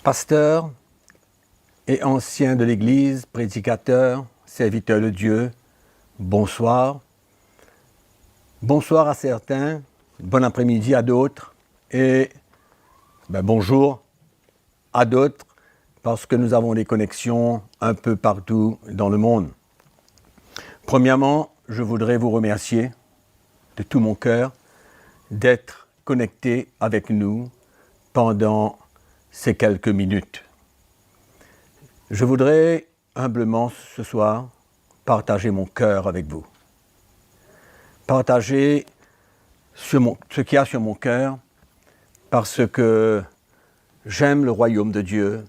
Pasteur et ancien de l'Église, prédicateur, serviteur de Dieu, bonsoir. Bonsoir à certains, bon après-midi à d'autres et bonjour à d'autres parce que nous avons des connexions un peu partout dans le monde. Premièrement, je voudrais vous remercier de tout mon cœur d'être connecté avec nous pendant ces quelques minutes. Je voudrais humblement ce soir partager mon cœur avec vous. Partager ce qu'il y a sur mon cœur parce que j'aime le royaume de Dieu,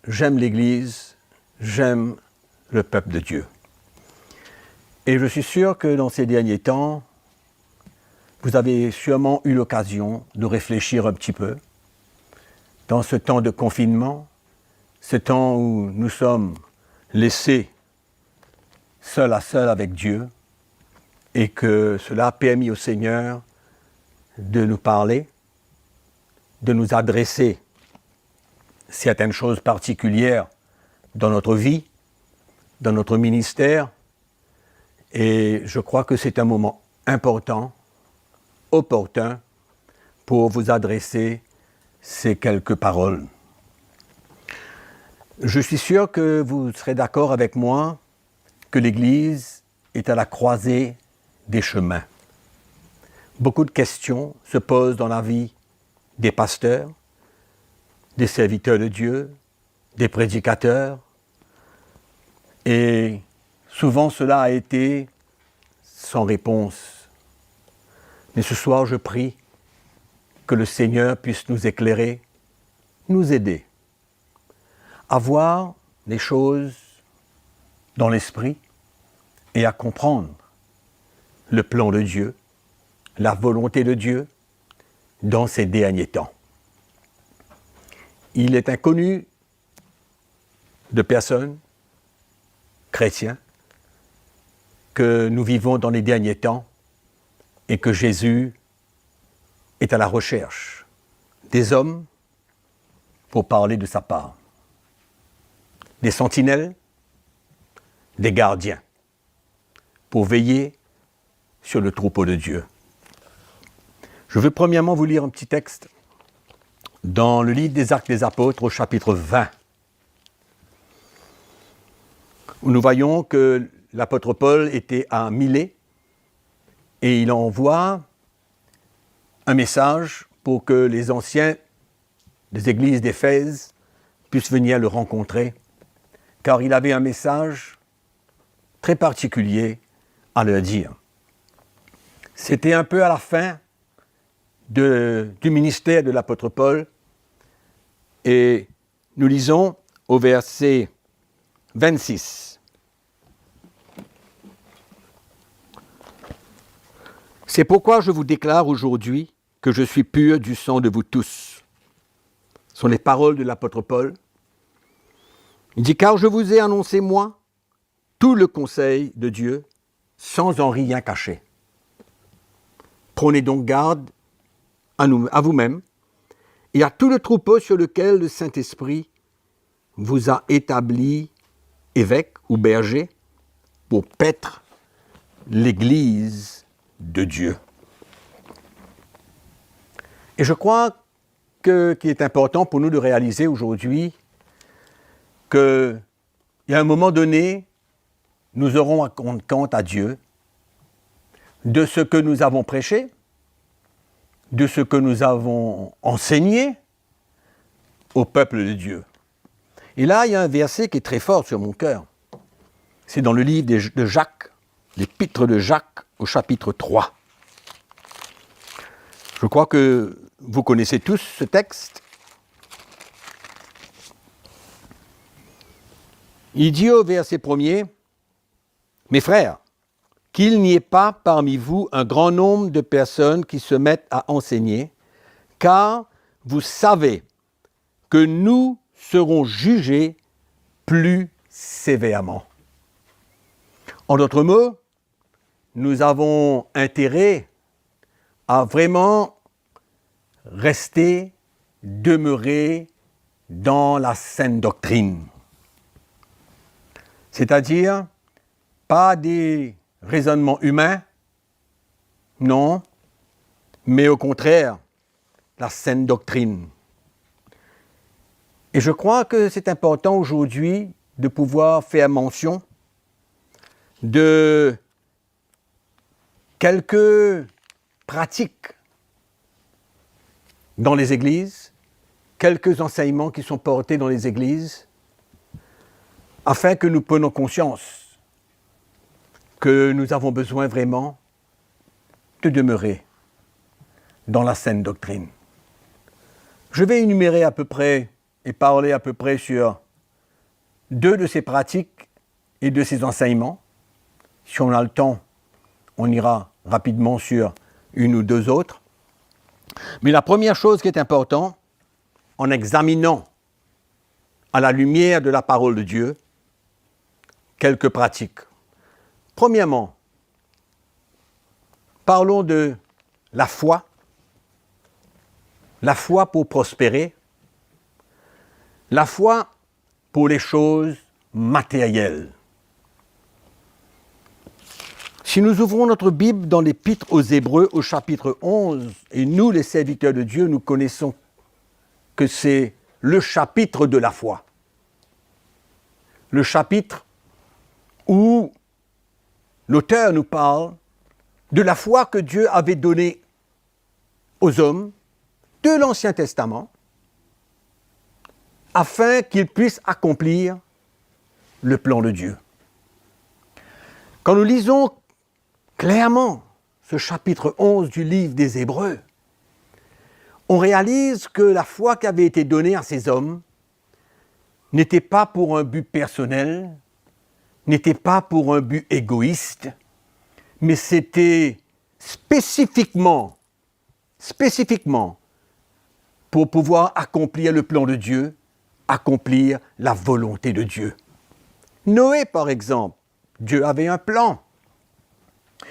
j'aime l'Église, j'aime le peuple de Dieu. Et je suis sûr que dans ces derniers temps, vous avez sûrement eu l'occasion de réfléchir un petit peu dans ce temps de confinement, ce temps où nous sommes laissés seul à seul avec Dieu et que cela a permis au Seigneur de nous parler, de nous adresser certaines choses particulières dans notre vie, dans notre ministère. Et je crois que c'est un moment important, opportun, pour vous adresser ces quelques paroles. Je suis sûr que vous serez d'accord avec moi que l'Église est à la croisée des chemins. Beaucoup de questions se posent dans la vie des pasteurs, des serviteurs de Dieu, des prédicateurs, et souvent cela a été sans réponse. Mais ce soir, je prie que le Seigneur puisse nous éclairer, nous aider à voir les choses dans l'esprit et à comprendre le plan de Dieu, la volonté de Dieu dans ces derniers temps. Il est inconnu de personnes, chrétiens, que nous vivons dans les derniers temps et que Jésus est à la recherche des hommes pour parler de sa part. Des sentinelles, des gardiens, pour veiller sur le troupeau de Dieu. Je veux premièrement vous lire un petit texte dans le livre des Actes des Apôtres au chapitre 20, où nous voyons que l'apôtre Paul était à Milet et il envoie un message pour que les anciens des églises d'Éphèse puissent venir le rencontrer, car il avait un message très particulier à leur dire. C'était un peu à la fin du ministère de l'apôtre Paul, et nous lisons au verset 26. C'est pourquoi je vous déclare aujourd'hui que je suis pur du sang de vous tous. Ce sont les paroles de l'apôtre Paul. Il dit, car je vous ai annoncé, moi, tout le conseil de Dieu, sans en rien cacher. Prenez donc garde à vous-même et à tout le troupeau sur lequel le Saint-Esprit vous a établi évêque ou berger pour paître l'Église de Dieu. Et je crois qu'il est important pour nous de réaliser aujourd'hui qu'il y a un moment donné, nous aurons à rendre compte à Dieu de ce que nous avons prêché, de ce que nous avons enseigné au peuple de Dieu. Et là, il y a un verset qui est très fort sur mon cœur. C'est dans le livre de Jacques, l'épître de Jacques au chapitre 3. Je crois que vous connaissez tous ce texte. Il dit au verset 1er, « Mes frères, qu'il n'y ait pas parmi vous un grand nombre de personnes qui se mettent à enseigner, car vous savez que nous serons jugés plus sévèrement. » En d'autres mots, nous avons intérêt à vraiment rester, demeurer dans la saine doctrine. C'est-à-dire, pas des raisonnements humains, non, mais au contraire, la saine doctrine. Et je crois que c'est important aujourd'hui de pouvoir faire mention de quelques pratiques dans les églises, quelques enseignements qui sont portés dans les églises, afin que nous prenions conscience que nous avons besoin vraiment de demeurer dans la saine doctrine. Je vais énumérer à peu près et parler à peu près sur 2 de ces pratiques et de ces enseignements. Si on a le temps, on ira rapidement sur 1 ou 2 autres. Mais la première chose qui est importante, en examinant à la lumière de la parole de Dieu, quelques pratiques. Premièrement, parlons de la foi pour prospérer, la foi pour les choses matérielles. Si nous ouvrons notre Bible dans l'Épître aux Hébreux au chapitre 11, et nous, les serviteurs de Dieu, nous connaissons que c'est le chapitre de la foi. Le chapitre où l'auteur nous parle de la foi que Dieu avait donnée aux hommes de l'Ancien Testament afin qu'ils puissent accomplir le plan de Dieu. Quand nous lisons clairement ce chapitre 11 du livre des Hébreux, on réalise que la foi qui avait été donnée à ces hommes n'était pas pour un but personnel, n'était pas pour un but égoïste, mais c'était spécifiquement pour pouvoir accomplir le plan de Dieu, accomplir la volonté de Dieu. Noé, par exemple, Dieu avait un plan.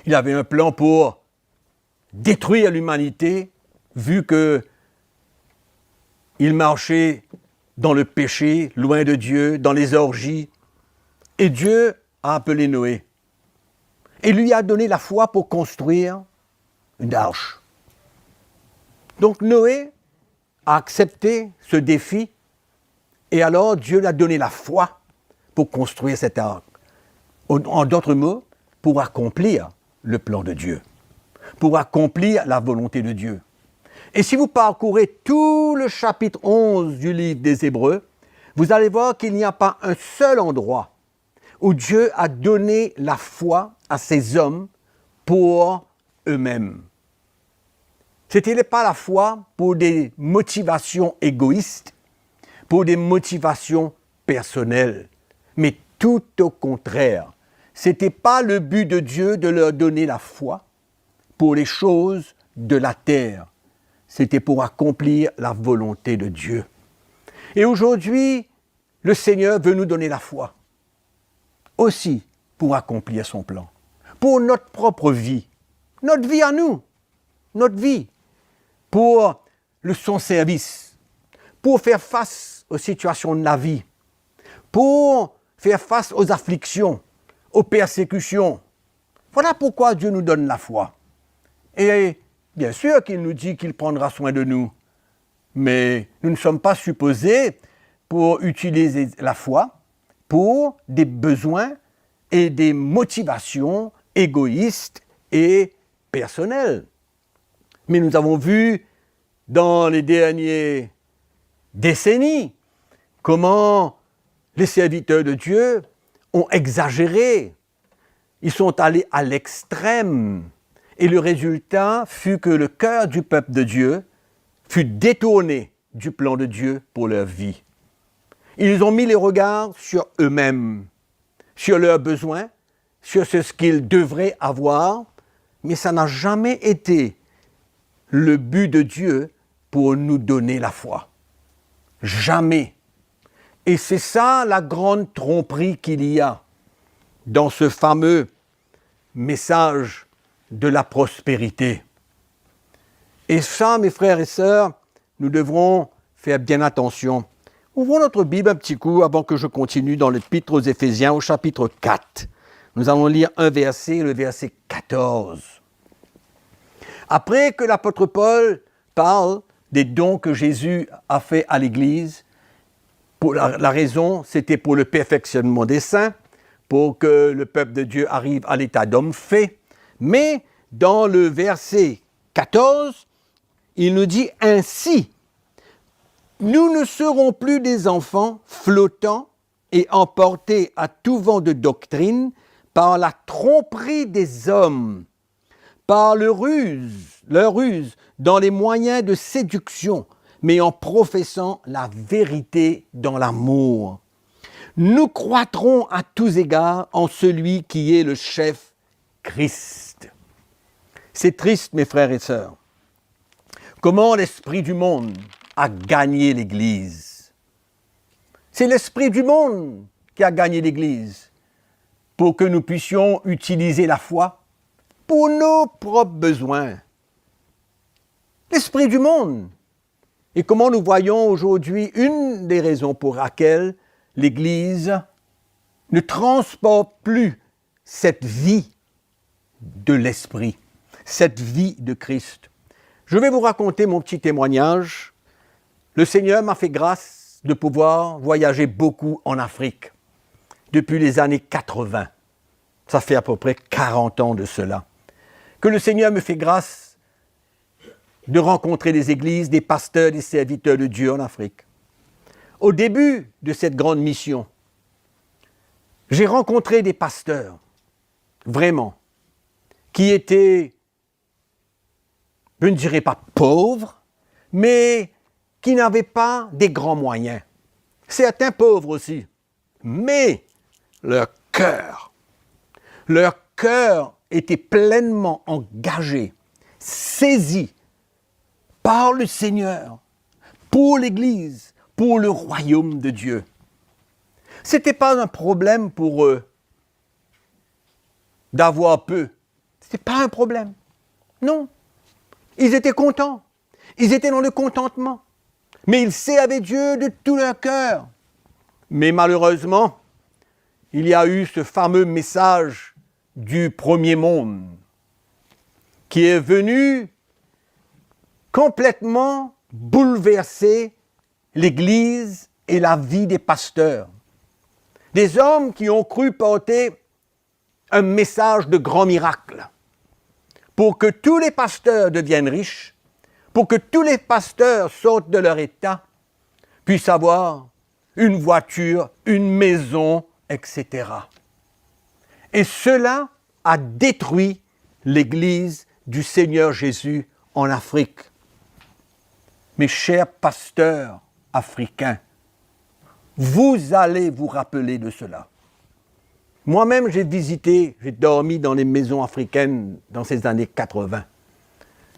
Il avait un plan pour détruire l'humanité, vu qu'il marchait dans le péché, loin de Dieu, dans les orgies. Et Dieu a appelé Noé. Et lui a donné la foi pour construire une arche. Donc Noé a accepté ce défi, et alors Dieu lui a donné la foi pour construire cette arche. En d'autres mots, pour accomplir le plan de Dieu, pour accomplir la volonté de Dieu. Et si vous parcourez tout le chapitre 11 du livre des Hébreux, vous allez voir qu'il n'y a pas un seul endroit où Dieu a donné la foi à ces hommes pour eux-mêmes. Ce n'était pas la foi pour des motivations égoïstes, pour des motivations personnelles, mais tout au contraire. Ce n'était pas le but de Dieu de leur donner la foi pour les choses de la terre. C'était pour accomplir la volonté de Dieu. Et aujourd'hui, le Seigneur veut nous donner la foi, aussi pour accomplir son plan, pour notre propre vie, notre vie à nous, notre vie, pour son service, pour faire face aux situations de la vie, pour faire face aux afflictions, aux persécutions. Voilà pourquoi Dieu nous donne la foi. Et bien sûr qu'il nous dit qu'il prendra soin de nous, mais nous ne sommes pas supposés pour utiliser la foi pour des besoins et des motivations égoïstes et personnelles. Mais nous avons vu dans les dernières décennies comment les serviteurs de Dieu ont exagéré. Ils sont allés à l'extrême. Et le résultat fut que le cœur du peuple de Dieu fut détourné du plan de Dieu pour leur vie. Ils ont mis les regards sur eux-mêmes, sur leurs besoins, sur ce qu'ils devraient avoir, mais ça n'a jamais été le but de Dieu pour nous donner la foi. Jamais. Et c'est ça la grande tromperie qu'il y a dans ce fameux message de la prospérité. Et ça, mes frères et sœurs, nous devrons faire bien attention. Ouvrons notre Bible un petit coup avant que je continue dans l'Épître aux Éphésiens au chapitre 4. Nous allons lire un verset, le verset 14. Après que l'apôtre Paul parle des dons que Jésus a fait à l'Église, pour la raison, c'était pour le perfectionnement des saints, pour que le peuple de Dieu arrive à l'état d'homme fait. Mais dans le verset 14, il nous dit ainsi, « Nous ne serons plus des enfants flottants et emportés à tout vent de doctrine par la tromperie des hommes, par leur ruse dans les moyens de séduction, mais en professant la vérité dans l'amour. Nous croîtrons à tous égards en celui qui est le chef, Christ. » C'est triste, mes frères et sœurs. Comment l'esprit du monde a gagné l'Église? C'est l'esprit du monde qui a gagné l'Église pour que nous puissions utiliser la foi pour nos propres besoins. L'esprit du monde. Et comment nous voyons aujourd'hui une des raisons pour laquelle l'Église ne transporte plus cette vie de l'Esprit, cette vie de Christ. Je vais vous raconter mon petit témoignage. Le Seigneur m'a fait grâce de pouvoir voyager beaucoup en Afrique depuis les années 80. Ça fait à peu près 40 ans de cela. Que le Seigneur me fait grâce de rencontrer des églises, des pasteurs, des serviteurs de Dieu en Afrique. Au début de cette grande mission, j'ai rencontré des pasteurs, vraiment, qui étaient, je ne dirais pas pauvres, mais qui n'avaient pas des grands moyens. Certains pauvres aussi, mais leur cœur était pleinement engagé, saisi par le Seigneur, pour l'Église, pour le royaume de Dieu. Ce n'était pas un problème pour eux d'avoir peu. Ce n'était pas un problème. Non. Ils étaient contents. Ils étaient dans le contentement. Mais ils servaient Dieu de tout leur cœur. Mais malheureusement, il y a eu ce fameux message du premier monde qui est venu complètement bouleverser l'Église et la vie des pasteurs. Des hommes qui ont cru porter un message de grand miracle pour que tous les pasteurs deviennent riches, pour que tous les pasteurs sortent de leur état, puissent avoir une voiture, une maison, etc. Et cela a détruit l'Église du Seigneur Jésus en Afrique. Mes chers pasteurs africains, vous allez vous rappeler de cela. Moi-même, j'ai dormi dans les maisons africaines dans ces années 80.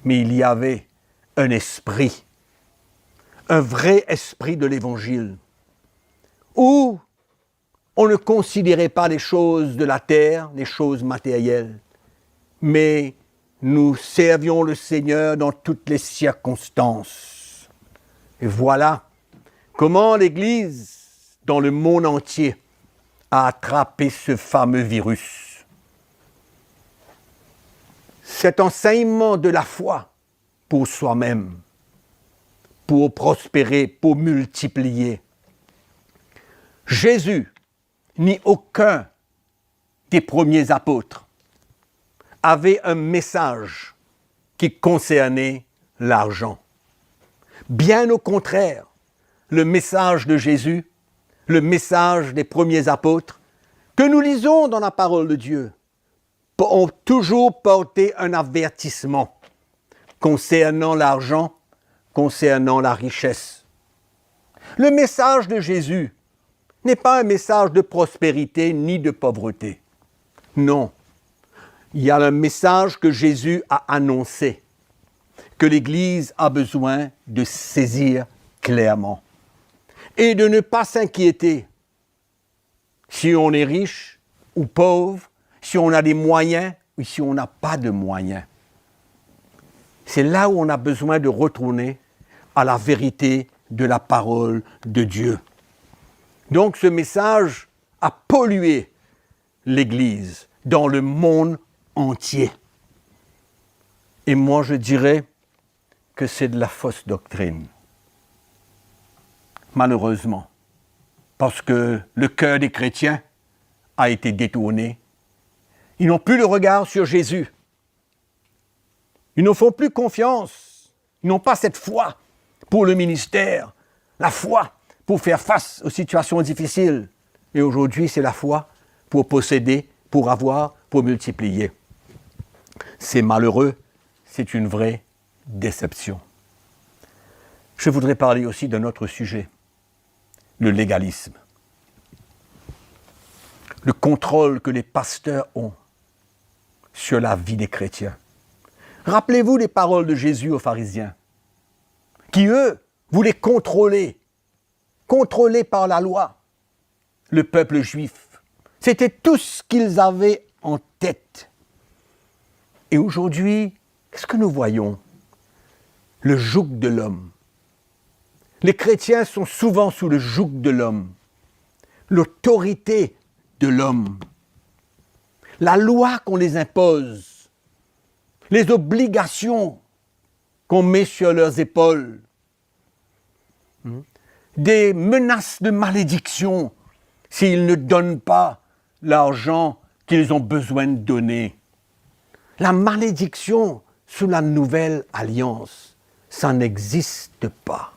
Mais il y avait un esprit, un vrai esprit de l'Évangile, où on ne considérait pas les choses de la terre, les choses matérielles, mais nous servions le Seigneur dans toutes les circonstances. Et voilà comment l'Église, dans le monde entier, a attrapé ce fameux virus. Cet enseignement de la foi pour soi-même, pour prospérer, pour multiplier. Jésus, ni aucun des premiers apôtres, avait un message qui concernait l'argent. Bien au contraire, le message de Jésus, le message des premiers apôtres, que nous lisons dans la parole de Dieu, ont toujours porté un avertissement concernant l'argent, concernant la richesse. Le message de Jésus n'est pas un message de prospérité ni de pauvreté. Non. Il y a un message que Jésus a annoncé, que l'Église a besoin de saisir clairement et de ne pas s'inquiéter si on est riche ou pauvre, si on a des moyens ou si on n'a pas de moyens. C'est là où on a besoin de retourner à la vérité de la parole de Dieu. Donc ce message a pollué l'Église dans le monde entier. Et moi je dirais que c'est de la fausse doctrine. Malheureusement. Parce que le cœur des chrétiens a été détourné. Ils n'ont plus le regard sur Jésus. Ils ne font plus confiance. Ils n'ont pas cette foi pour le ministère, la foi pour faire face aux situations difficiles. Et aujourd'hui, c'est la foi pour posséder, pour avoir, pour multiplier. C'est malheureux, c'est une vraie déception. Je voudrais parler aussi d'un autre sujet, le légalisme. Le contrôle que les pasteurs ont sur la vie des chrétiens. Rappelez-vous les paroles de Jésus aux pharisiens, qui eux voulaient contrôler par la loi, le peuple juif. C'était tout ce qu'ils avaient en tête. Et aujourd'hui, qu'est-ce que nous voyons? Le joug de l'homme. Les chrétiens sont souvent sous le joug de l'homme, l'autorité de l'homme, la loi qu'on les impose, les obligations qu'on met sur leurs épaules, des menaces de malédiction s'ils ne donnent pas l'argent qu'ils ont besoin de donner. La malédiction sous la nouvelle alliance, ça n'existe pas.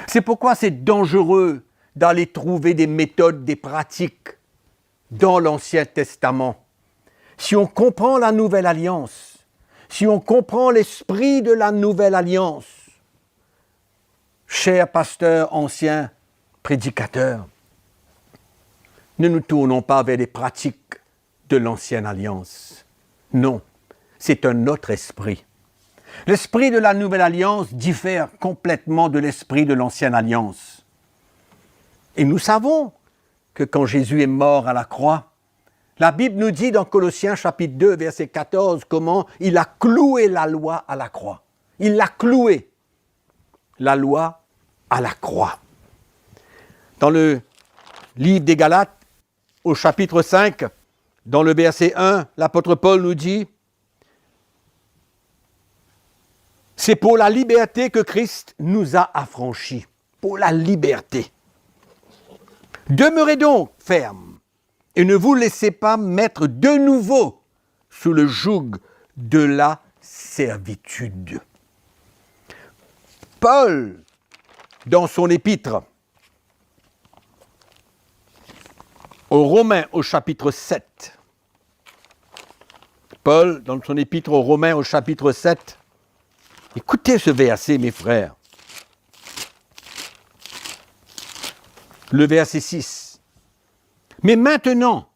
C'est pourquoi c'est dangereux d'aller trouver des méthodes, des pratiques dans l'Ancien Testament. Si on comprend la nouvelle alliance, si on comprend l'esprit de la nouvelle alliance, chers pasteurs, anciens prédicateurs, ne nous tournons pas vers les pratiques de l'ancienne alliance. Non, c'est un autre esprit. L'esprit de la nouvelle alliance diffère complètement de l'esprit de l'ancienne alliance. Et nous savons que quand Jésus est mort à la croix, la Bible nous dit dans Colossiens chapitre 2, verset 14, comment il a cloué la loi à la croix. Il a cloué la loi à la croix. Dans le livre des Galates, au chapitre 5, dans le verset 1, l'apôtre Paul nous dit « C'est pour la liberté que Christ nous a affranchis. » Pour la liberté. « Demeurez donc fermes et ne vous laissez pas mettre de nouveau sous le joug de la servitude. » Paul, dans son épître aux Romains au chapitre 7, Paul, dans son épître aux Romains au chapitre 7, écoutez ce verset, mes frères. Le verset 6. Mais maintenant,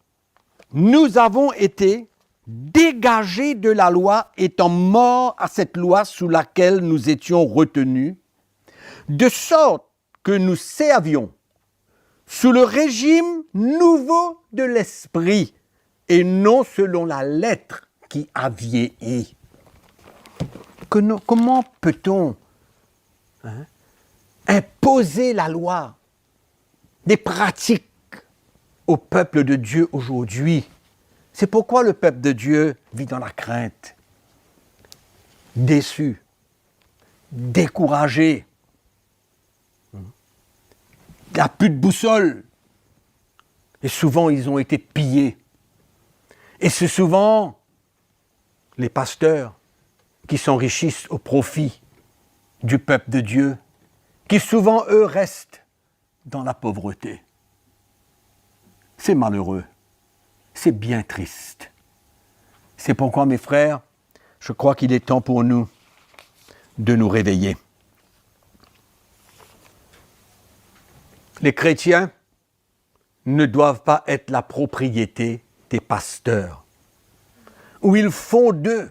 nous avons été dégagés de la loi, étant morts à cette loi sous laquelle nous étions retenus, de sorte que nous servions sous le régime nouveau de l'esprit et non selon la lettre qui a vieilli. Comment peut-on imposer la loi, des pratiques au peuple de Dieu aujourd'hui? C'est pourquoi le peuple de Dieu vit dans la crainte, déçu, découragé. Il n'y a plus de boussole. Et souvent, ils ont été pillés. Et c'est souvent les pasteurs qui s'enrichissent au profit du peuple de Dieu, qui souvent, eux, restent dans la pauvreté. C'est malheureux. C'est bien triste. C'est pourquoi, mes frères, je crois qu'il est temps pour nous de nous réveiller. Les chrétiens ne doivent pas être la propriété des pasteurs, où ils font d'eux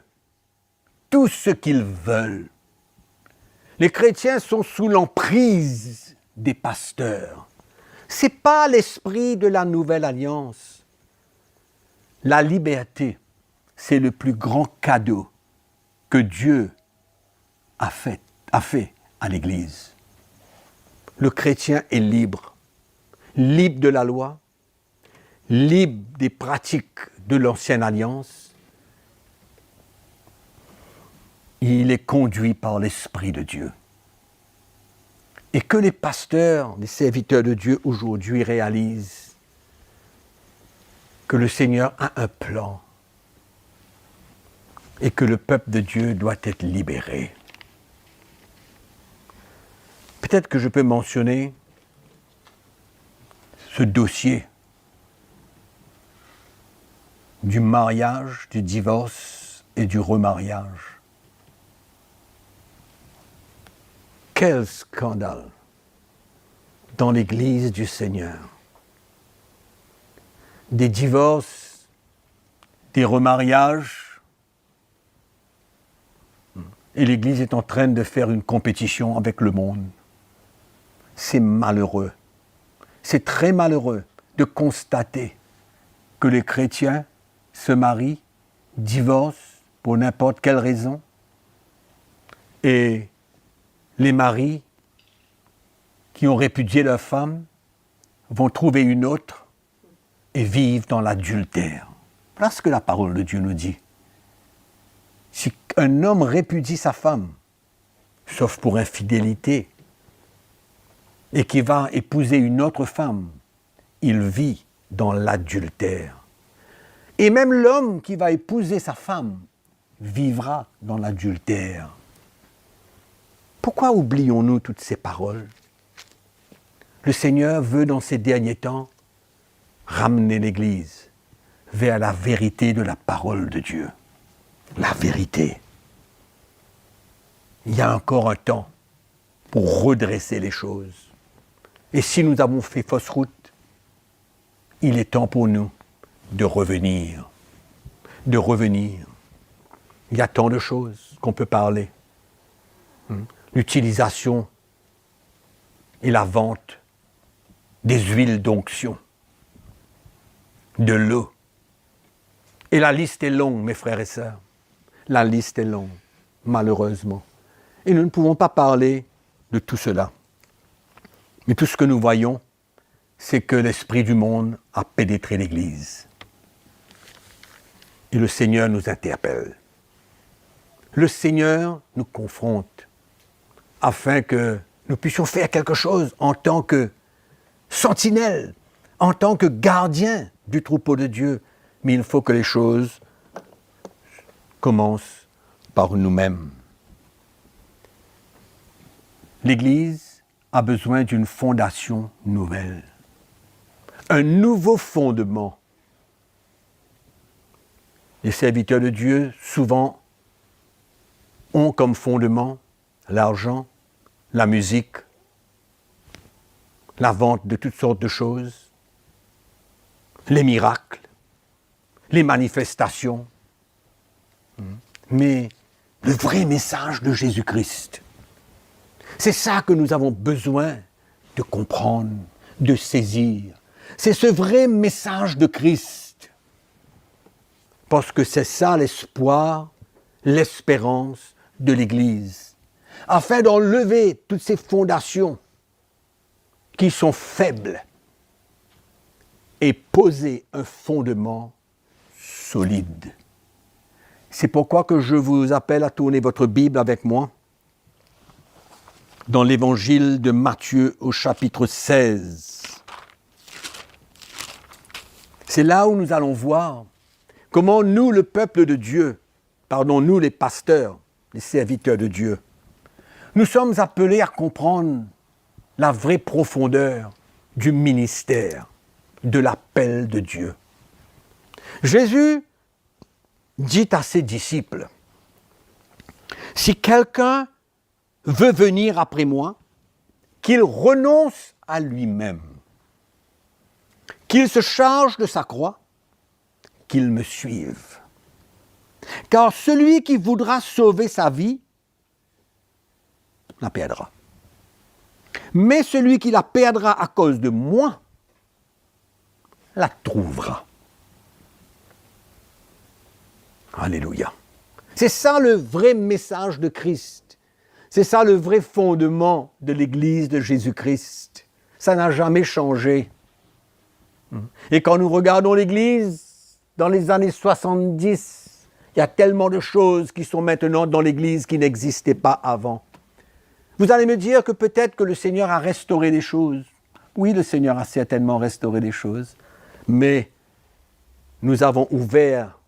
tout ce qu'ils veulent. Les chrétiens sont sous l'emprise des pasteurs. Ce n'est pas l'esprit de la nouvelle alliance. La liberté, c'est le plus grand cadeau que Dieu a fait à l'Église. le chrétien est libre. Libre de la loi, libre des pratiques de l'ancienne alliance. Il est conduit par l'Esprit de Dieu. Et que les pasteurs, les serviteurs de Dieu aujourd'hui réalisent que le Seigneur a un plan et que le peuple de Dieu doit être libéré. Peut-être que je peux mentionner ce dossier du mariage, du divorce et du remariage. Quel scandale dans l'Église du Seigneur. Des divorces, des remariages, et l'Église est en train de faire une compétition avec le monde. C'est malheureux. C'est très malheureux de constater que les chrétiens se marient, divorcent pour n'importe quelle raison, et les maris qui ont répudié leur femme vont trouver une autre et vivent dans l'adultère. Voilà ce que la parole de Dieu nous dit. Si un homme répudie sa femme, sauf pour infidélité, et qui va épouser une autre femme, il vit dans l'adultère. Et même l'homme qui va épouser sa femme vivra dans l'adultère. Pourquoi oublions-nous toutes ces paroles? Le Seigneur veut dans ces derniers temps ramener l'Église vers la vérité de la parole de Dieu. La vérité. Il y a encore un temps pour redresser les choses. Et si nous avons fait fausse route, il est temps pour nous de revenir. De revenir. Il y a tant de choses qu'on peut parler. L'utilisation et la vente des huiles d'onction, de l'eau. Et la liste est longue, mes frères et sœurs. La liste est longue, malheureusement. Et nous ne pouvons pas parler de tout cela. Mais tout ce que nous voyons, c'est que l'esprit du monde a pénétré l'Église. Et le Seigneur nous interpelle. Le Seigneur nous confronte afin que nous puissions faire quelque chose en tant que sentinelle, en tant que gardien du troupeau de Dieu. Mais il faut que les choses commencent par nous-mêmes. L'Église a besoin d'une fondation nouvelle, un nouveau fondement. Les serviteurs de Dieu, souvent, ont comme fondement l'argent, la musique, la vente de toutes sortes de choses, les miracles, les manifestations. Mais le vrai message de Jésus-Christ, c'est ça que nous avons besoin de comprendre, de saisir. C'est ce vrai message de Christ. Parce que c'est ça l'espoir, l'espérance de l'Église. Afin d'enlever toutes ces fondations qui sont faibles et poser un fondement solide. C'est pourquoi que je vous appelle à tourner votre Bible avec moi dans l'évangile de Matthieu au chapitre 16. C'est là où nous allons voir comment nous, le peuple de Dieu, nous les pasteurs, les serviteurs de Dieu, nous sommes appelés à comprendre la vraie profondeur du ministère, de l'appel de Dieu. Jésus dit à ses disciples, « Si quelqu'un veut venir après moi, qu'il renonce à lui-même, qu'il se charge de sa croix, qu'il me suive. Car celui qui voudra sauver sa vie la perdra. Mais celui qui la perdra à cause de moi la trouvera. » Alléluia. C'est ça le vrai message de Christ. C'est ça le vrai fondement de l'Église de Jésus-Christ. Ça n'a jamais changé. Et quand nous regardons l'Église, dans les années 70, il y a tellement de choses qui sont maintenant dans l'Église qui n'existaient pas avant. Vous allez me dire que peut-être que le Seigneur a restauré les choses. Oui, le Seigneur a certainement restauré les choses, mais nous avons ouvert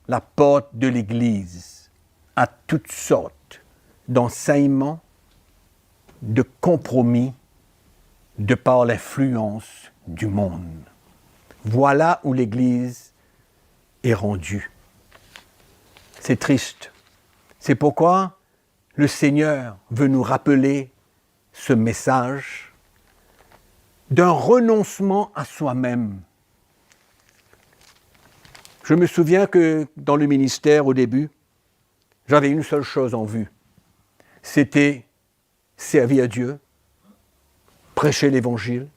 la porte de l'Église à toutes sortes d'enseignements, de compromis, de par l'influence du monde. Voilà où l'Église est rendue. C'est triste. C'est pourquoi le Seigneur veut nous rappeler ce message d'un renoncement à soi-même. Je me souviens que dans le ministère, au début, j'avais une seule chose en vue. C'était servir Dieu, prêcher l'Évangile,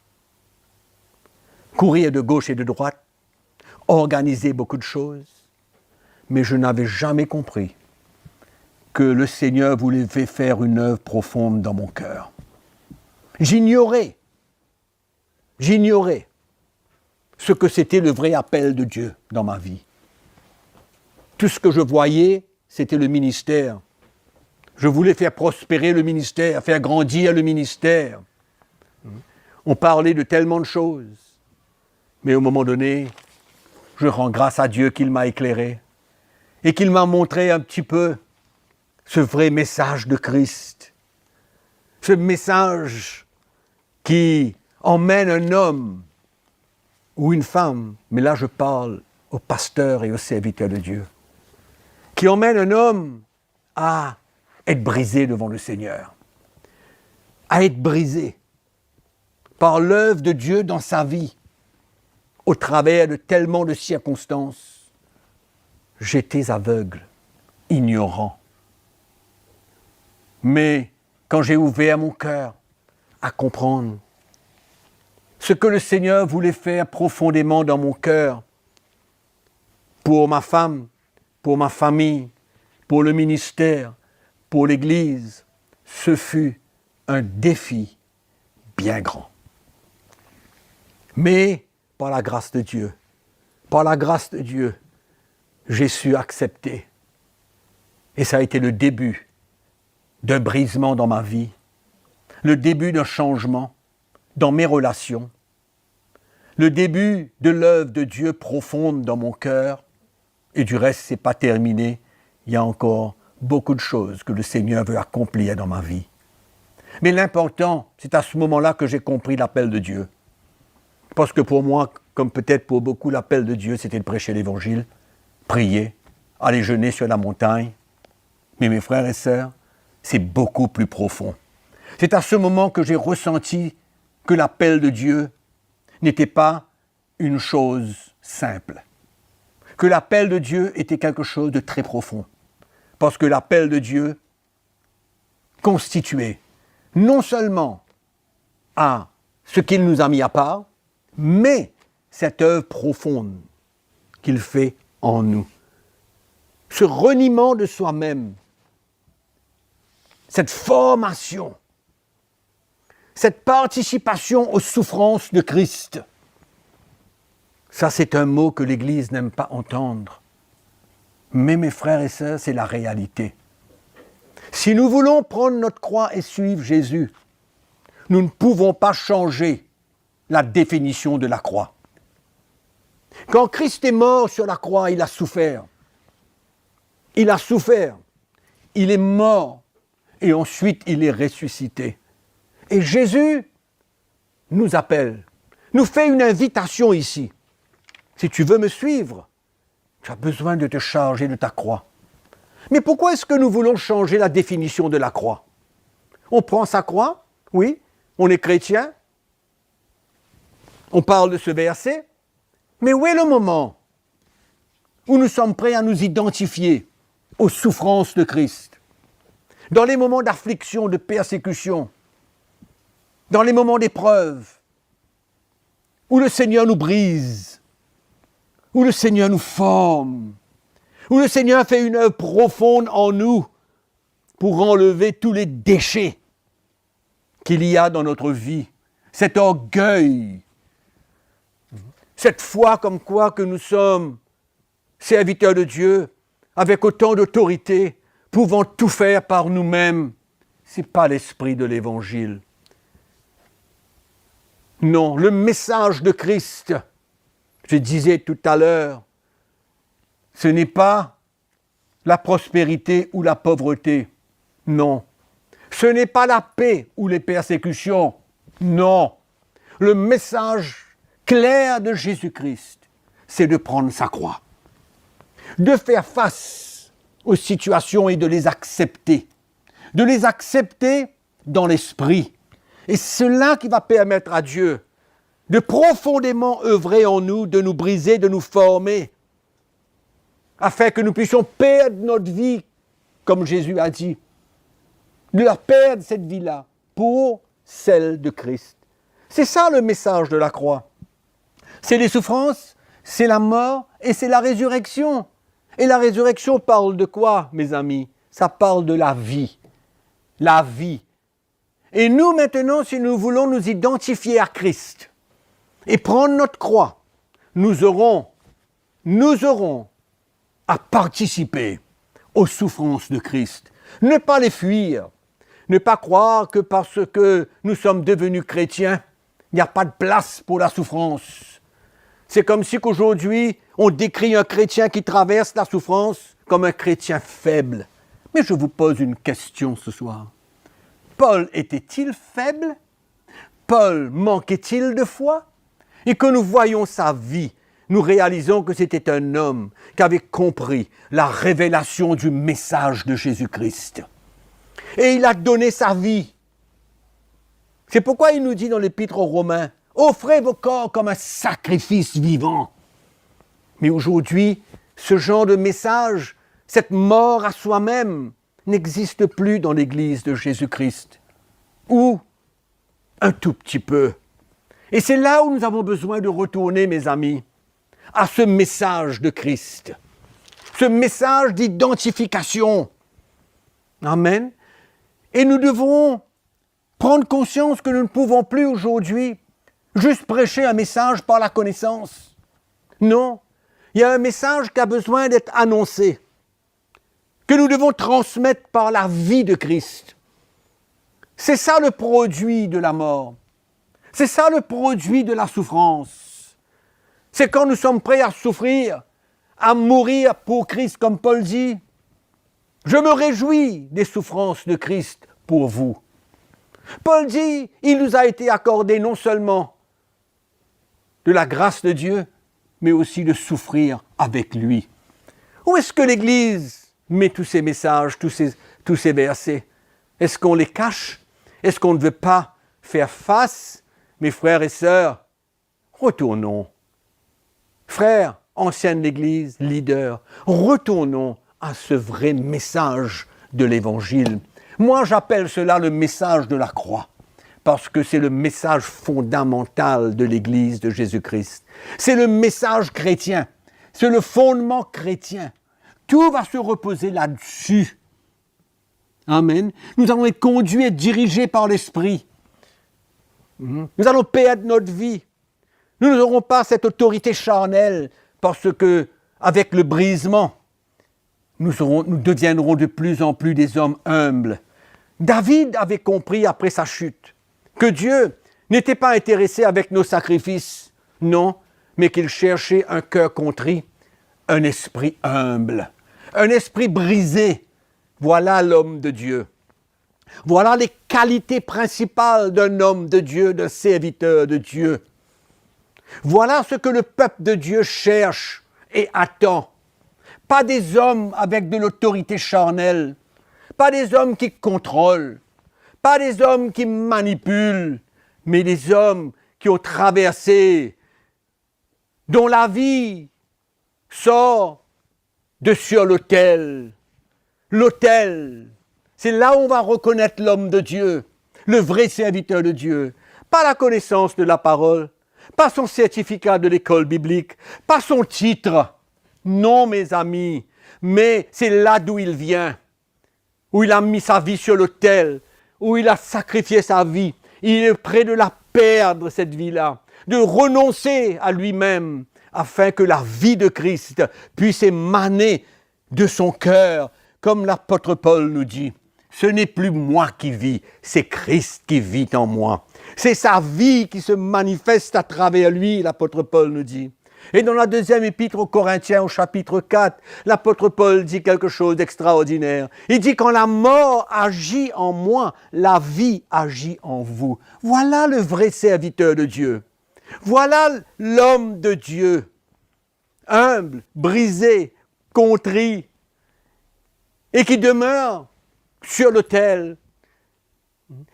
courir de gauche et de droite, organiser beaucoup de choses, mais je n'avais jamais compris que le Seigneur voulait faire une œuvre profonde dans mon cœur. J'ignorais ce que c'était le vrai appel de Dieu dans ma vie. Tout ce que je voyais, c'était le ministère. Je voulais faire prospérer le ministère, faire grandir le ministère. On parlait de tellement de choses. Mais au moment donné, je rends grâce à Dieu qu'il m'a éclairé et qu'il m'a montré un petit peu ce vrai message de Christ. Ce message qui emmène un homme ou une femme, mais là je parle aux pasteurs et aux serviteurs de Dieu, qui emmène un homme à être brisé devant le Seigneur, à être brisé par l'œuvre de Dieu dans sa vie, au travers de tellement de circonstances. J'étais aveugle, ignorant. Mais quand j'ai ouvert mon cœur à comprendre ce que le Seigneur voulait faire profondément dans mon cœur, pour ma femme, pour ma famille, pour le ministère, pour l'Église, ce fut un défi bien grand. Mais par la grâce de Dieu, j'ai su accepter. Et ça a été le début d'un brisement dans ma vie, le début d'un changement dans mes relations, le début de l'œuvre de Dieu profonde dans mon cœur. Et du reste, ce n'est pas terminé. Il y a encore beaucoup de choses que le Seigneur veut accomplir dans ma vie. Mais l'important, c'est à ce moment-là que j'ai compris l'appel de Dieu. Parce que pour moi, comme peut-être pour beaucoup, l'appel de Dieu, c'était de prêcher l'Évangile, prier, aller jeûner sur la montagne. Mais mes frères et sœurs, c'est beaucoup plus profond. C'est à ce moment que j'ai ressenti que l'appel de Dieu n'était pas une chose simple. Que l'appel de Dieu était quelque chose de très profond. Parce que l'appel de Dieu constituait non seulement à ce qu'il nous a mis à part, mais cette œuvre profonde qu'il fait en nous. Ce reniement de soi-même, cette formation, cette participation aux souffrances de Christ. Ça, c'est un mot que l'Église n'aime pas entendre. Mais mes frères et sœurs, c'est la réalité. Si nous voulons prendre notre croix et suivre Jésus, nous ne pouvons pas changer la définition de la croix. Quand Christ est mort sur la croix, il a souffert. Il a souffert. Il est mort. Et ensuite, il est ressuscité. Et Jésus nous appelle, nous fait une invitation ici. Si tu veux me suivre, tu as besoin de te charger de ta croix. Mais pourquoi est-ce que nous voulons changer la définition de la croix? On prend sa croix, oui, on est chrétien, on parle de ce verset, mais où est le moment où nous sommes prêts à nous identifier aux souffrances de Christ? Dans les moments d'affliction, de persécution, dans les moments d'épreuve, où le Seigneur nous brise, où le Seigneur nous forme, où le Seigneur fait une œuvre profonde en nous, pour enlever tous les déchets qu'il y a dans notre vie. Cet orgueil, cette foi comme quoi que nous sommes serviteurs de Dieu, avec autant d'autorité, pouvant tout faire par nous-mêmes. Ce n'est pas l'esprit de l'Évangile. Non, le message de Christ, je disais tout à l'heure, ce n'est pas la prospérité ou la pauvreté. Non. Ce n'est pas la paix ou les persécutions. Non. Le message clair de Jésus-Christ, c'est de prendre sa croix, de faire face aux situations et de les accepter dans l'esprit. Et c'est cela qui va permettre à Dieu de profondément œuvrer en nous, de nous briser, de nous former, afin que nous puissions perdre notre vie, comme Jésus a dit, de leur perdre cette vie-là pour celle de Christ. C'est ça le message de la croix. C'est les souffrances, c'est la mort et c'est la résurrection. Et la résurrection parle de quoi, mes amis? Ça parle de la vie. La vie. Et nous, maintenant, si nous voulons nous identifier à Christ et prendre notre croix, nous aurons à participer aux souffrances de Christ. Ne pas les fuir. Ne pas croire que parce que nous sommes devenus chrétiens, il n'y a pas de place pour la souffrance. C'est comme si qu'aujourd'hui, on décrit un chrétien qui traverse la souffrance comme un chrétien faible. Mais je vous pose une question ce soir. Paul était-il faible? Paul manquait-il de foi? Et que nous voyons sa vie, nous réalisons que c'était un homme qui avait compris la révélation du message de Jésus-Christ. Et il a donné sa vie. C'est pourquoi il nous dit dans l'Épître aux Romains, « Offrez vos corps comme un sacrifice vivant. » Mais aujourd'hui, ce genre de message, cette mort à soi-même, n'existe plus dans l'Église de Jésus-Christ. Ou un tout petit peu. Et c'est là où nous avons besoin de retourner, mes amis, à ce message de Christ. Ce message d'identification. Amen. Et nous devons prendre conscience que nous ne pouvons plus aujourd'hui juste prêcher un message par la connaissance. Non, il y a un message qui a besoin d'être annoncé, que nous devons transmettre par la vie de Christ. C'est ça le produit de la mort. C'est ça le produit de la souffrance. C'est quand nous sommes prêts à souffrir, à mourir pour Christ, comme Paul dit. Je me réjouis des souffrances de Christ pour vous. Paul dit, il nous a été accordé non seulement de la grâce de Dieu, mais aussi de souffrir avec lui. Où est-ce que l'Église met tous ces messages, tous ces versets? Est-ce qu'on les cache? Est-ce qu'on ne veut pas faire face? Mes frères et sœurs, retournons. Frères, anciens de l'Église, leaders, retournons à ce vrai message de l'Évangile. Moi, j'appelle cela le message de la croix, parce que c'est le message fondamental de l'Église de Jésus-Christ. C'est le message chrétien, c'est le fondement chrétien. Tout va se reposer là-dessus. Amen. Nous allons être conduits et dirigés par l'Esprit. Nous allons perdre notre vie. Nous n'aurons pas cette autorité charnelle, parce que, avec le brisement, nous deviendrons de plus en plus des hommes humbles. David avait compris après sa chute que Dieu n'était pas intéressé avec nos sacrifices, non, mais qu'il cherchait un cœur contrit, un esprit humble, un esprit brisé. Voilà l'homme de Dieu. Voilà les qualités principales d'un homme de Dieu, d'un serviteur de Dieu. Voilà ce que le peuple de Dieu cherche et attend. Pas des hommes avec de l'autorité charnelle, pas des hommes qui contrôlent, pas des hommes qui manipulent, mais des hommes qui ont traversé, dont la vie sort de sur l'autel. L'autel, c'est là où on va reconnaître l'homme de Dieu, le vrai serviteur de Dieu. Pas la connaissance de la parole, pas son certificat de l'école biblique, pas son titre. Non, mes amis, mais c'est là d'où il vient. où il a mis sa vie sur l'autel, où il a sacrifié sa vie. Il est prêt de la perdre, cette vie-là, de renoncer à lui-même, afin que la vie de Christ puisse émaner de son cœur, comme l'apôtre Paul nous dit. Ce n'est plus moi qui vis, c'est Christ qui vit en moi. C'est sa vie qui se manifeste à travers lui, l'apôtre Paul nous dit. Et dans la deuxième épître aux Corinthiens, au chapitre 4, l'apôtre Paul dit quelque chose d'extraordinaire. Il dit, quand la mort agit en moi, la vie agit en vous. Voilà le vrai serviteur de Dieu. Voilà l'homme de Dieu, humble, brisé, contrit, et qui demeure sur l'autel,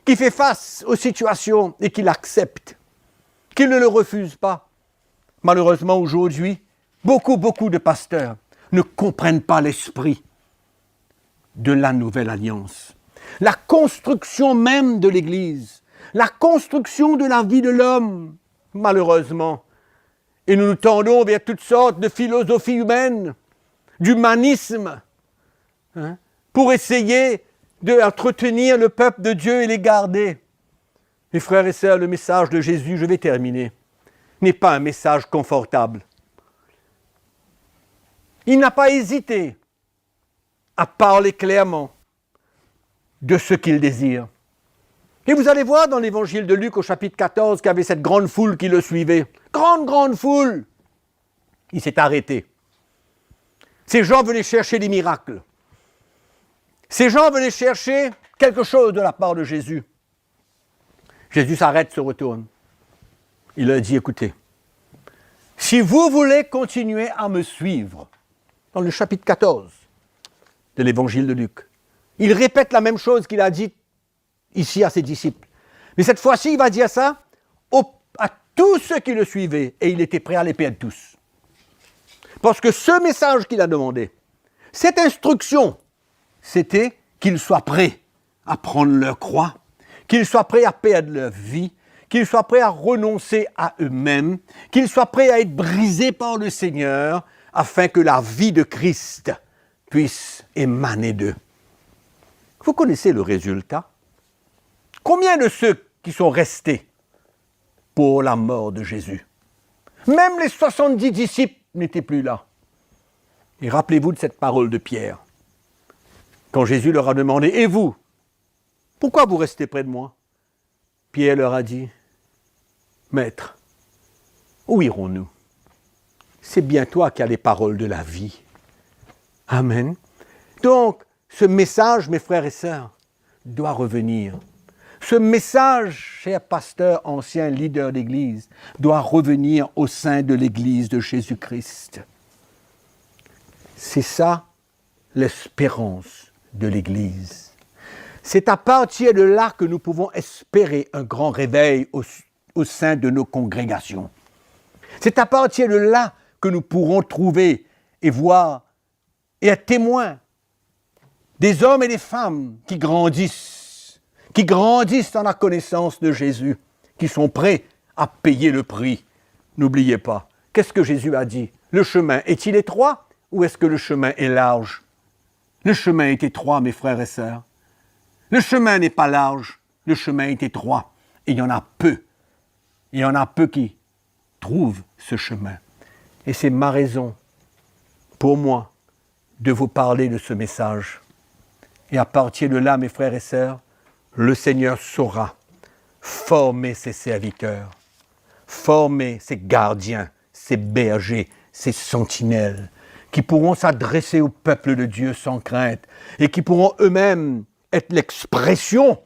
qui fait face aux situations et qui l'accepte, qui ne le refuse pas. Malheureusement, aujourd'hui, beaucoup de pasteurs ne comprennent pas l'esprit de la nouvelle alliance. La construction même de l'Église, la construction de la vie de l'homme, malheureusement. Et nous nous tendons vers toutes sortes de philosophies humaines, d'humanisme, pour essayer d'entretenir le peuple de Dieu et les garder. Mes frères et sœurs, le message de Jésus, je vais terminer, n'est pas un message confortable. Il n'a pas hésité à parler clairement de ce qu'il désire. Et vous allez voir dans l'évangile de Luc au chapitre 14 qu'il y avait cette grande foule qui le suivait. Grande foule. Il s'est arrêté. Ces gens venaient chercher des miracles. Ces gens venaient chercher quelque chose de la part de Jésus. Jésus s'arrête, se retourne. Il leur dit, écoutez, si vous voulez continuer à me suivre, dans le chapitre 14 de l'évangile de Luc, il répète la même chose qu'il a dit ici à ses disciples. Mais cette fois-ci, il va dire ça à tous ceux qui le suivaient, et il était prêt à les perdre tous. Parce que ce message qu'il a demandé, cette instruction, c'était qu'ils soient prêts à prendre leur croix, qu'ils soient prêts à perdre leur vie, qu'ils soient prêts à renoncer à eux-mêmes, qu'ils soient prêts à être brisés par le Seigneur, afin que la vie de Christ puisse émaner d'eux. Vous connaissez le résultat? Combien de ceux qui sont restés pour la mort de Jésus? Même les 70 disciples n'étaient plus là. Et rappelez-vous de cette parole de Pierre. Quand Jésus leur a demandé, « Et vous, pourquoi vous restez près de moi ?» Pierre leur a dit, « Maître, où irons-nous? C'est bien toi qui as les paroles de la vie. » Amen. Donc, ce message, mes frères et sœurs, doit revenir. Ce message, cher pasteur, ancien leader d'Église, doit revenir au sein de l'Église de Jésus-Christ. C'est ça l'espérance de l'Église. C'est à partir de là que nous pouvons espérer un grand réveil au sein de nos congrégations. C'est à partir de là que nous pourrons trouver et voir et être témoins des hommes et des femmes qui grandissent dans la connaissance de Jésus, qui sont prêts à payer le prix. N'oubliez pas, qu'est-ce que Jésus a dit? Le chemin est-il étroit ou est-ce que le chemin est large? Le chemin est étroit, mes frères et sœurs. Le chemin n'est pas large, le chemin est étroit. Et il y en a peu. Il y en a peu qui trouvent ce chemin. Et c'est ma raison, pour moi, de vous parler de ce message. Et à partir de là, mes frères et sœurs, le Seigneur saura former ses serviteurs, former ses gardiens, ses bergers, ses sentinelles, qui pourront s'adresser au peuple de Dieu sans crainte et qui pourront eux-mêmes être l'expression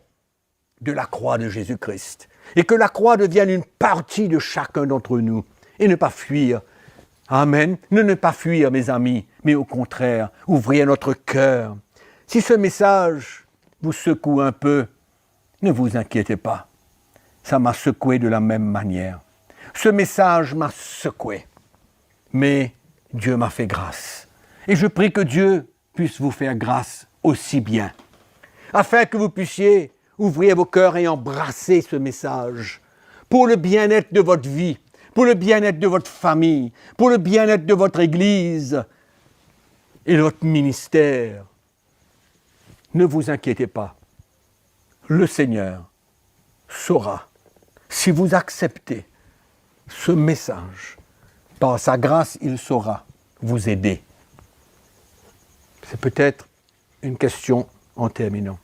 de la croix de Jésus-Christ. Et que la croix devienne une partie de chacun d'entre nous et ne pas fuir. Amen. Ne pas fuir, mes amis, mais au contraire, ouvrir notre cœur. Si ce message vous secoue un peu, ne vous inquiétez pas. Ça m'a secoué de la même manière. Ce message m'a secoué. Mais Dieu m'a fait grâce. Et je prie que Dieu puisse vous faire grâce aussi bien, afin que vous puissiez ouvrir vos cœurs et embrasser ce message pour le bien-être de votre vie, pour le bien-être de votre famille, pour le bien-être de votre Église et de votre ministère. ne vous inquiétez pas. Le Seigneur saura, si vous acceptez ce message, par sa grâce, il saura vous aider. C'est peut-être une question en terminant.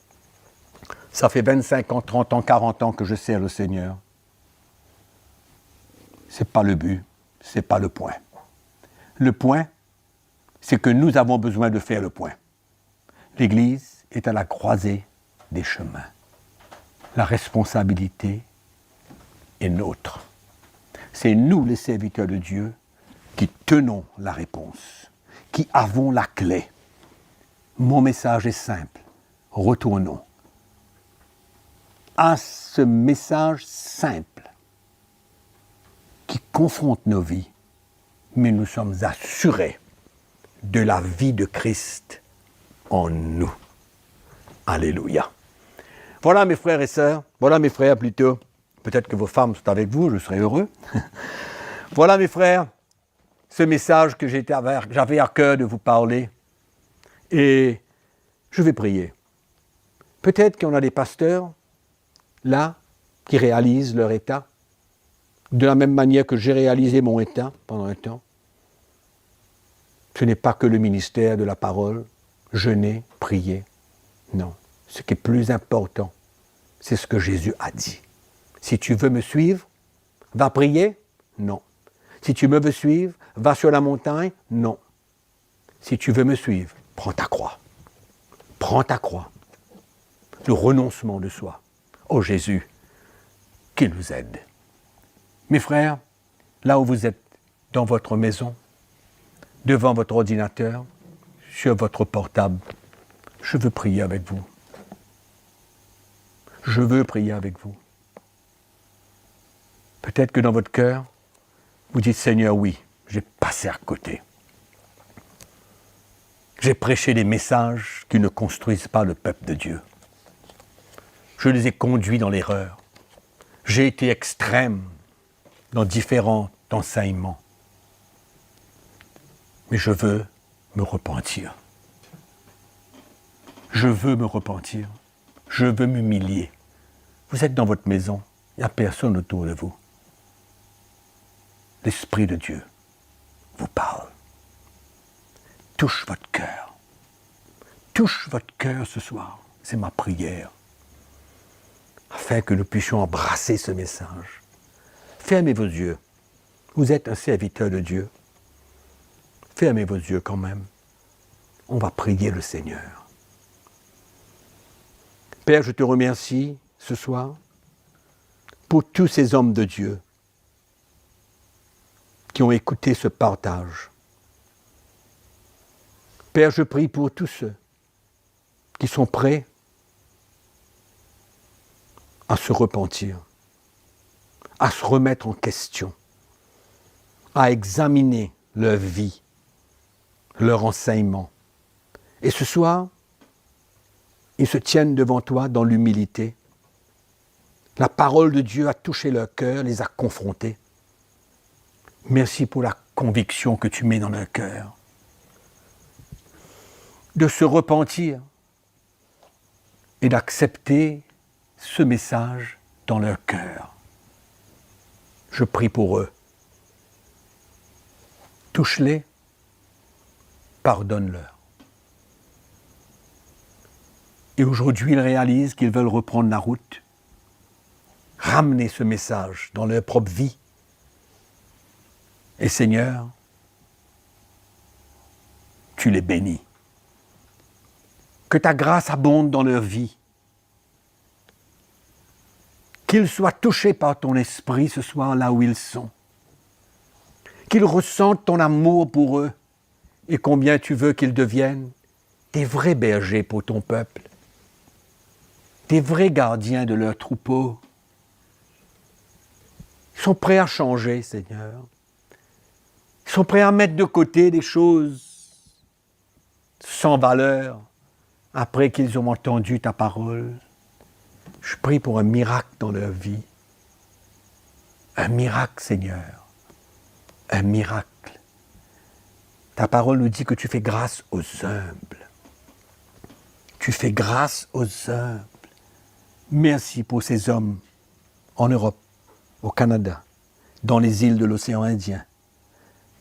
Ça fait 25 ans, 30 ans, 40 ans que je sers le Seigneur. Ce n'est pas le but, ce n'est pas le point. Le point, c'est que nous avons besoin de faire le point. L'Église est à la croisée des chemins. La responsabilité est nôtre. C'est nous, les serviteurs de Dieu, qui tenons la réponse, qui avons la clé. Mon message est simple. Retournons à ce message simple qui confronte nos vies, mais nous sommes assurés de la vie de Christ en nous. Alléluia. Voilà mes frères et sœurs, voilà mes frères plutôt. Peut-être que vos femmes sont avec vous, je serai heureux. Voilà mes frères, ce message que j'avais à cœur de vous parler. Et je vais prier. Peut-être qu'il y en a des pasteurs, là, qui réalisent leur état, de la même manière que j'ai réalisé mon état pendant un temps. Ce n'est pas que le ministère de la parole, jeûner, prier. Non, ce qui est plus important, c'est ce que Jésus a dit. Si tu veux me suivre, va prier? Non. Si tu me veux suivre, va sur la montagne? Non. Si tu veux me suivre, prends ta croix. Prends ta croix. Le renoncement de soi. Oh Jésus, qu'il nous aide. Mes frères, là où vous êtes, dans votre maison, devant votre ordinateur, sur votre portable, je veux prier avec vous. Je veux prier avec vous. Peut-être que dans votre cœur, vous dites, Seigneur, oui, j'ai passé à côté. J'ai prêché des messages qui ne construisent pas le peuple de Dieu. Je les ai conduits dans l'erreur. J'ai été extrême dans différents enseignements. Mais je veux me repentir. Je veux me repentir. Je veux m'humilier. Vous êtes dans votre maison, il n'y a personne autour de vous. L'Esprit de Dieu vous parle. Touche votre cœur. Touche votre cœur ce soir. C'est ma prière. Afin que nous puissions embrasser ce message. Fermez vos yeux. Vous êtes un serviteur de Dieu. Fermez vos yeux quand même. On va prier le Seigneur. Père, je te remercie ce soir pour tous ces hommes de Dieu qui ont écouté ce partage. Père, je prie pour tous ceux qui sont prêts à se repentir, à se remettre en question, à examiner leur vie, leur enseignement. Et ce soir, ils se tiennent devant toi dans l'humilité. La parole de Dieu a touché leur cœur, les a confrontés. Merci pour la conviction que tu mets dans leur cœur. De se repentir et d'accepter ce message dans leur cœur. Je prie pour eux. Touche-les, pardonne-leur. Et aujourd'hui, ils réalisent qu'ils veulent reprendre la route, ramener ce message dans leur propre vie. Et Seigneur, tu les bénis. Que ta grâce abonde dans leur vie. Qu'ils soient touchés par ton esprit ce soir là où ils sont. Qu'ils ressentent ton amour pour eux et combien tu veux qu'ils deviennent des vrais bergers pour ton peuple. Des vrais gardiens de leur troupeau. Ils sont prêts à changer, Seigneur. Ils sont prêts à mettre de côté des choses sans valeur après qu'ils ont entendu ta parole. Je prie pour un miracle dans leur vie. Un miracle, Seigneur. Un miracle. Ta parole nous dit que tu fais grâce aux humbles. Tu fais grâce aux humbles. Merci pour ces hommes en Europe, au Canada, dans les îles de l'océan Indien,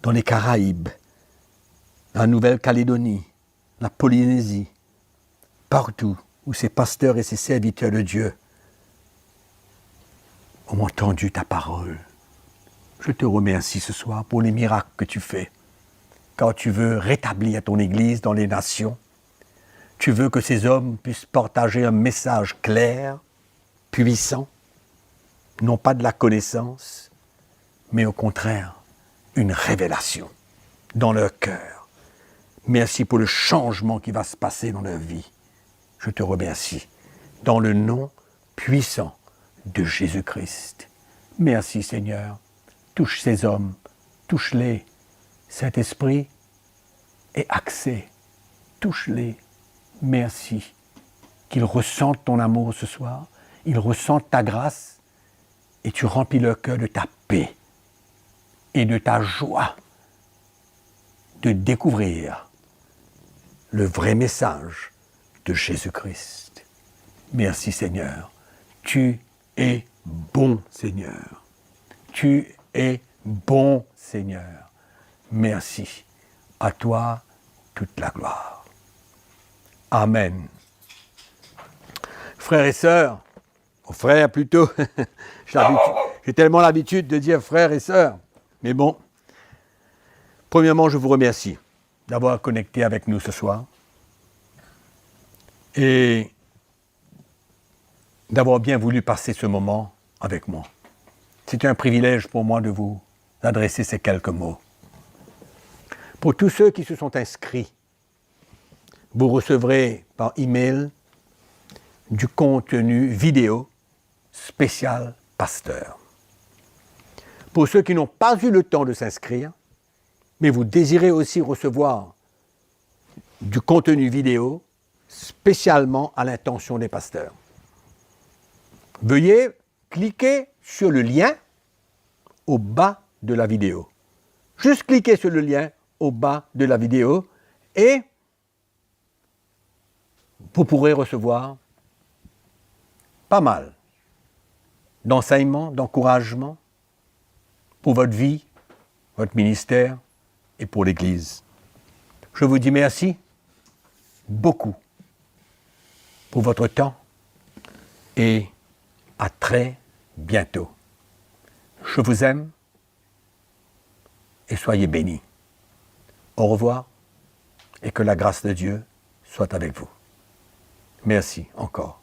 dans les Caraïbes, la Nouvelle-Calédonie, la Polynésie, partout où ces pasteurs et ces serviteurs de Dieu ont entendu ta parole. Je te remercie ce soir pour les miracles que tu fais, car tu veux rétablir ton Église dans les nations. Tu veux que ces hommes puissent partager un message clair, puissant, non pas de la connaissance, mais au contraire, une révélation dans leur cœur. Merci pour le changement qui va se passer dans leur vie. Je te remercie. Dans le nom puissant de Jésus-Christ. Merci Seigneur. Touche ces hommes, touche-les. Saint-Esprit, et accès. Touche-les. Merci. Qu'ils ressentent ton amour ce soir. Ils ressentent ta grâce. Et tu remplis leur cœur de ta paix et de ta joie de découvrir le vrai message de Jésus-Christ. Merci Seigneur. Tu es bon Seigneur. Tu es bon Seigneur. Merci. À toi toute la gloire. Amen. Frères et sœurs, frères plutôt, j'ai tellement l'habitude de dire frères et sœurs, mais bon, premièrement, je vous remercie d'avoir connecté avec nous ce soir et d'avoir bien voulu passer ce moment avec moi. C'est un privilège pour moi de vous adresser ces quelques mots. Pour tous ceux qui se sont inscrits, vous recevrez par email du contenu vidéo spécial pasteur. Pour ceux qui n'ont pas eu le temps de s'inscrire, mais vous désirez aussi recevoir du contenu vidéo spécialement à l'intention des pasteurs, veuillez cliquer sur le lien au bas de la vidéo. Juste cliquez sur le lien au bas de la vidéo et vous pourrez recevoir pas mal d'enseignements, d'encouragements pour votre vie, votre ministère et pour l'Église. Je vous dis merci beaucoup pour votre temps et à très bientôt. Je vous aime et soyez bénis. Au revoir et que la grâce de Dieu soit avec vous. Merci encore.